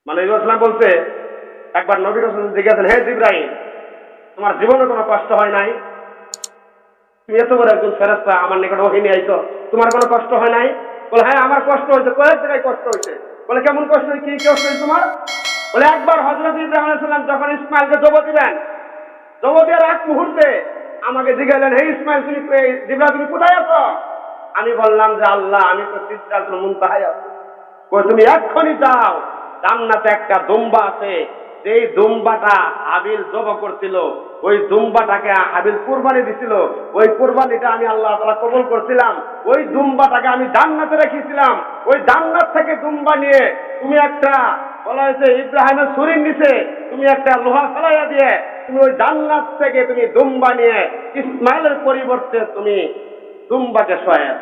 মানে ইসলাম বলছে একবার নবী রাসূল জিজ্ঞাসা, হে জিবরাইল, তোমার জীবনে কোনো কষ্ট হয় নাই? তুমি এত বড় একজন ফেরেশতা, আমার নিকট ওহী নিয়ে আইছো, তোমার কোনো কষ্ট হয় নাই? বলে হ্যাঁ, আমার কষ্ট হয়েছে। কয়েক জায়গায় কষ্ট হয়েছে। বলে কেমন কষ্ট হয়েছে, কি কষ্ট হয়েছে তোমার? বলে একবার হযরত ইব্রাহিম আলাইহিস সালাম যখন ইসমাইলকে জব দিবেন, জব দেওয়ার এক মুহূর্তে আমাকে জিজ্ঞাসলেন, হে ইসমাইল, তুমি জিবরাইল তুমি কোথায় আছো? আমি বললাম যে আল্লাহ, আমি তো সিদরাতুল মুনতাহায় আছি। কই তুমি এক্ষুনি যাও, জান্নাতে একটা দুম্বা আছে, যেই দুম্বাটা হাবিল জব করছিল, ওই দুম্বাটাকে হাবিল কুরবানি দিছিল, ওই কুরবানিটা আমি আল্লাহ তাআলা কবুল করছিলাম, ওই দুম্বাটাকে আমি জান্নাতে রেখেছিলাম। ওই জান্নাত থেকে দুম্বা নিয়ে তুমি একটা, বলা হয়েছে ইব্রাহিমের ছুরির নিচে তুমি একটা লোহা ফেলাইয়া দিয়ে তুমি ওই জান্নাত থেকে তুমি দুম্বা নিয়ে ইসমাইলের পরিবর্তে তুমি দুম্বাকে শোয়া।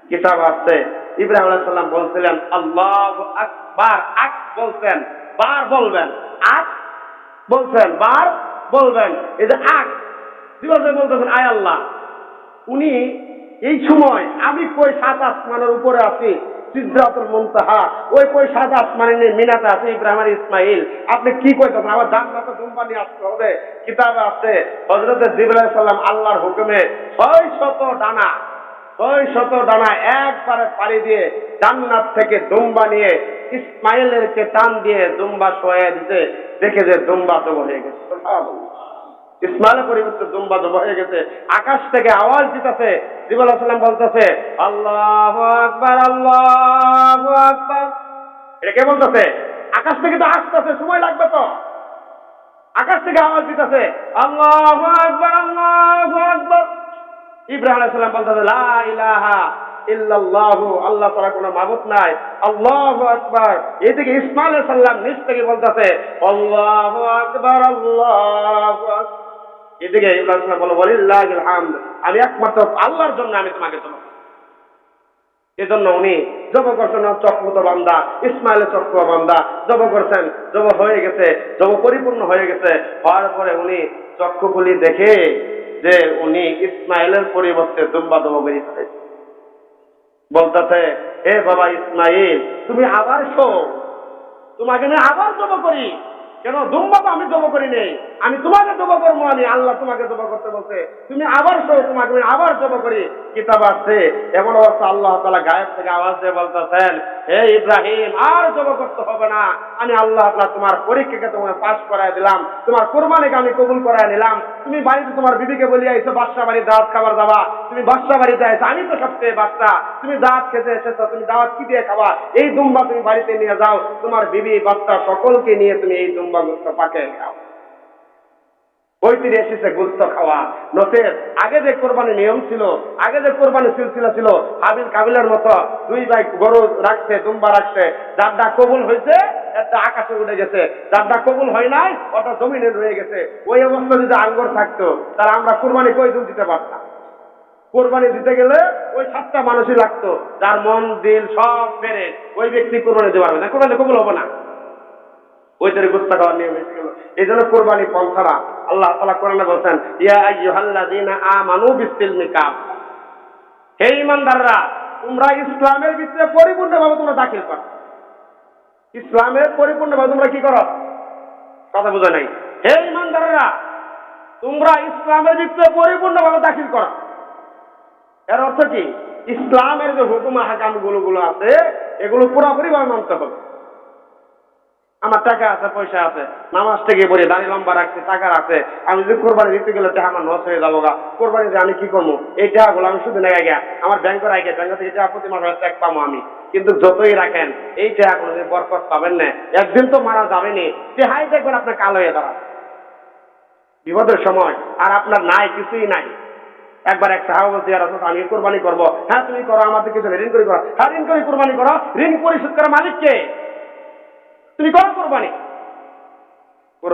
কিতাব আছে ইব্রাহিম আলাইহিস সালাম বলছিলেন আল্লাহু আকবার, আক বলছেন, বার বলবেন, আক বলছেন, বার বলবেন। এই যে আক দিবসে বলতেছেন আয় আল্লাহ, উনি এই সময় আমি কই সাত আসমানের উপরে আছি, সিদরাতুল মুনতাহা, ওই কই সাত আসমানের মিনাতে আছে ইব্রাহিম আর ইসমাইল, আপনি কি কইতেছেন? আমার জান্নাতে দুম্বা নিয়ে আসতে হবে। কিতাবে আছে হযরত জিবরাইল আলাইহিস সালাম আল্লাহর হুকুমে 600 ডানা, 600 ডানা একবারে পাড়ি দিয়ে জান্নাত থেকে দুম্বা নিয়ে ইসমাইলেরকে টান দিয়ে দুম্বা শোয়া দিতে, দেখে যে দুম্বা জব হয়ে গেছে। ইসমাইলের পরিবর্তে দুম্বা জব হয়ে গেছে। আকাশ থেকে আওয়াজ দিতেছে, জিবরাইল আলাইহিস সালাম বলতেছে আল্লাহু আকবার, আল্লাহু আকবার। এটা কে বলতেছে? আকাশ থেকে তো আসতেছে, সময় লাগবে তো। আকাশ থেকে আওয়াজ দিতেছে আল্লাহু আকবার, আল্লাহু আকবার। ইব্রাহিম আলাইহিস সালাম বলতেছে লা ইলাহা ইল্লাল্লাহু, আল্লাহ ছাড়া কোনো মাবুদ নাই, আল্লাহু আকবার। এদিকে ইসমাইল আলাইহিস সালাম নিচ থেকে বলতেছে আল্লাহু আকবার, আল্লাহু আকবার। এদিকে ইব্রাহিম আলাইহিস সালাম বলে ওয়ালিল্লাহিল হামদ, আমি একমাত্র আল্লাহর জন্য আমি তোমাকে জব করছি। এজন্য উনি জব করছেন চক্ষুত বান্দা, ইসমাইলের চক্ষু বান্দা জব করছেন, জব হয়ে গেছে, জব পরিপূর্ণ হয়ে গেছে। হওয়ার পরে উনি চক্ষু খুলি দেখে যে উনি ইসমাইলের পরিবর্তে দুম্বা জব করে ফেলেছে। বলতেছে এ বাবা ইসমাইল, তুমি আবার শো, তোমাকে আমি আবার জব করি। কেন? দুম্বা তো আমি জব করি নেই, আমি তোমাকে জব করবো, আমি আল্লাহ তোমাকে জব করতে বলছে, তুমি আবার শো, তোমাকে আমি আবার জব করি। কিতাব আছে এমন অবস্থা আল্লাহ তাআলা গায়েব থেকে আওয়াজ দিয়ে বলতেছেন, হে ইব্রাহিম, আর জব করতে হবে না, আমি আল্লাহ তাআলা তোমার পরীক্ষাকে তোমাকে পাস করায় দিলাম, তোমার কুরবানিকে আমি কবুল করায় নিলাম। তুমি বাড়িতে তোমার বিবিকে বলিয়া আইছো বাদশা বাড়ি দাওয়াত খাবার যাবা, তুমি বাদশা বাড়িতে আইছো, আমি তো সবচেয়ে বাদশা, তুমি দাওয়াত খেতে এসেছো, তুমি দাওয়াত কি দিয়ে খাবা? এই দুম্বা তুমি বাড়িতে নিয়ে যাও, তোমার বিবি বাচ্চা সকলকে নিয়ে তুমি এই দুম্বা গোস্ত পাকে খাও। বইতে এসেছে গোস্ত খাওয়া। নতের আগে যে কোরবানি নিয়ম ছিল, আগে যে কোরবানি সিলসিলা ছিল, হাবিল কাবিলের মতো দুই ভাই গরু রাখছে, দুম্বা রাখছে, যারটা কবুল হয়েছে একটা আকাশে উঠে গেছে, যারটা কবুল হয় নাই ওটা জমিনে রয়ে গেছে। ওই অবস্থা যদি আঙ্গুর থাকতো তাহলে আমরা কোরবানি কই দিন দিতে পারতাম। কোরবানি দিতে গেলে ওই 7টা মানুষই লাগতো, যার মন দিল সব ফেরে ওই ব্যক্তি কোরবানি দিতে পারবে না, কোরবানি কবুল হবে না। ওইটার গোস্ত খাওয়ার নিয়ম এসে গেল। এই জন্য কোরবানি পন্থারা আল্লাহ তাআলা কোরআনে বলছেন ইয়া আইয়ুহাল্লাযীনা আমানু বিসমিল্লাহি কাফা, হে ঈমানদাররা, তোমরা ইসলামের ভিতরে পরিপূর্ণভাবে তোমরা দাখিল করো। ইসলামের পরিপূর্ণভাবে তোমরা কি করো? কথা বোঝা নাই। হে ঈমানদাররা, তোমরা ইসলামের ভিতরে পরিপূর্ণভাবে দাখিল করো। এর অর্থ কি? ইসলামের যে হুকুম আহকাম গুলো আছে এগুলো পুরোপুরি ভাবে মানতে হবে। আমার টাকা আছে, পয়সা আছে, নামাজ থেকে পড়ে দাড়ি লম্বা রাখছে, টাকা আছে, আমি যদি কোরবানি দিতে গেলে টাকা আমার নষ্ট হয়ে যাবো গা, কোরবানি দিয়ে আমি কি করবো? এই টাকাগুলো আমি শুধু নেই গিয়া আমার ব্যাংকের আগে, ব্যাংক থেকে টাকা প্রতি মাসে চেক পাবো আমি। কিন্তু যতই রাখেন এই টাকাগুলো যদি বরকত পাবেন না, একদিন তো মারা যাবেনি, চেহাই দেখবেন আপনার কালো হয়ে দাঁড়াবে বিপদের সময়, আর আপনার নাই, কিছুই নাই। একবার এক সাহাবা বলছে ইয়া রাসূলুল্লাহ, আমি কোরবানি করবো। হ্যাঁ তুমি করো, আমাদের কিছু ঋণ করে করো। হ্যাঁ ঋণ করে কোরবানি করো, ঋণ পরিশোধ করার মালিক কে? তুমি করো কোরবানি।